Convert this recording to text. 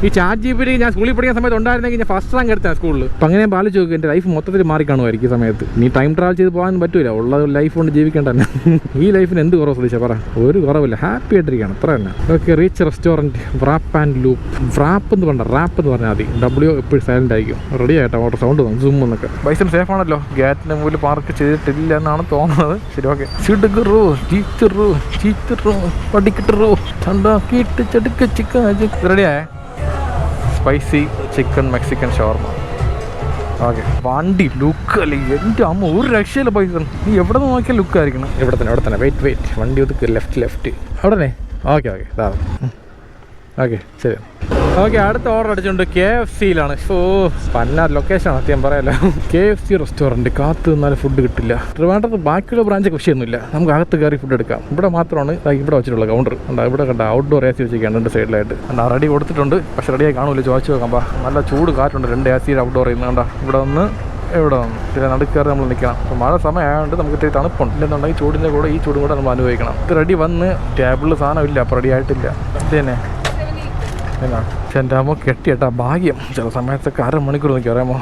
ഈ ChatGPT ഞാൻ സ്കൂളിൽ പഠിക്കുന്ന സമയത്ത് ഉണ്ടായിരുന്നെങ്കിൽ ഞാൻ ഫസ്റ്റ് റാങ്ക് എടുത്താൽ സ്കൂളിൽ. അപ്പം അങ്ങനെ ഞാൻ പാലിച്ച് നോക്കി എൻ്റെ ലൈഫ് മൊത്തത്തിൽ മാറി കാണുമായിരിക്കും ഈ സമയത്ത്. നീ ടൈം ട്രാവൽ ചെയ്ത് പോകാൻ പറ്റൂല, ഉള്ള ലൈഫ് കൊണ്ട് ജീവിക്കേണ്ട തന്നെ. ഈ ലൈഫിന് എന്ത് കുറവ് ശ്രദ്ധിച്ചാൽ പറ, ഒരു കുറവില്ല, ഹാപ്പി ആയിട്ടിരിക്കുകയാണ്, അത്ര തന്നെ. Okay, reach restaurant, wrap and loop. Wrap എന്ന് പറഞ്ഞാൽ റാപ്പ് എന്ന് പറഞ്ഞാൽ മതി, W എപ്പോഴും സൈലൻ്റ് ആയിരിക്കും. റെഡി ആയിട്ടോ, ഓട്ടോ സൗണ്ട് വന്നു സൂം എന്നൊക്കെ. ബൈസൺ സേഫ് ആണല്ലോ, ഗേറ്റിൻ്റെ മുമ്പിൽ പാർക്ക് ചെയ്തിട്ടില്ല എന്നാണ് തോന്നുന്നത്. ശരി, ഓക്കെ. ചിടുകറോ ടീച്ചറോ ടീച്ചറോ പഠിക്കട്ടറോ ചണ്ടാക്കിയിട്ട് ചെടുക്ക ചിക്കൻ. റെഡിയായേ? സ്പൈസി ചിക്കൻ മെക്സിക്കൻ ഷവർമ. ഓക്കെ, വണ്ടി ലുക്ക് അല്ലേ എൻ്റെ അമ്മ, ഒരു രക്ഷയില്ല പൈസ. നീ എവിടെ നിന്ന് നോക്കിയാൽ ലുക്കായിരിക്കണം. ഇവിടെ തന്നെ വെയിറ്റ് വണ്ടി ഒതുക്ക്, ലെഫ്റ്റ് അവിടെ തന്നെ. ഓക്കെ ഇതാ. ഓക്കെ, ശരി. ഓക്കെ, അടുത്ത ഓർഡർ അടിച്ചുകൊണ്ട് KFCയിലാണ്. പന്ന ലൊക്കേഷനാണ് സത്യം പറയാലോ. KFC restaurant. കാത്തു നിന്നാലും ഫുഡ് കിട്ടില്ല. ട്രിവാൻഡ്രത്ത് ബാക്കിയുള്ള ബ്രാഞ്ചൊക്കെ വിഷയമൊന്നുമില്ല, നമുക്ക് അകത്ത് കയറി ഫുഡ് എടുക്കാം. ഇവിടെ മാത്രമാണ് ഇവിടെ വെച്ചിട്ടുള്ള കൗണ്ടർ. ഇവിടെ കണ്ട ഔട്ട്ഡോർ AC വെച്ചിരിക്കുകയാണ് 2 സൈഡിലായിട്ട്. കണ്ട റെഡി കൊടുത്തിട്ടുണ്ട്, പക്ഷേ റെഡിയായി കാണൂല. ചോദിച്ചു നോക്കാം. നല്ല ചൂട് കാറ്റുണ്ട്, 2 AC ഔട്ട്ഡോർ ചെയ്യുന്നത്. കണ്ട ഇവിടെ വന്ന് പിന്നെ നടുക്കയറി നമ്മൾ നിൽക്കണം. അപ്പോൾ മഴ സമയമായതുകൊണ്ട് നമുക്ക് ഇത്തിരി തണുപ്പുണ്ട്. ഇല്ലെന്നുണ്ടെങ്കിൽ ചൂടിൻ്റെ കൂടെ ഈ ചൂടും കൂടെ നമ്മൾ അനുഭവിക്കണം. ഇത് റെഡി വന്ന് ടേബിളിൽ സാധനം ഇല്ല, അപ്പോൾ റെഡി ആയിട്ടില്ല. ഇത് തന്നെ എന്നാ എൻ്റെ അമ്മ കെട്ടിയിട്ടാ ഭാഗ്യം. ചില സമയത്തൊക്കെ 1/2 മണിക്കൂർ നോക്കി അറിയാമോ,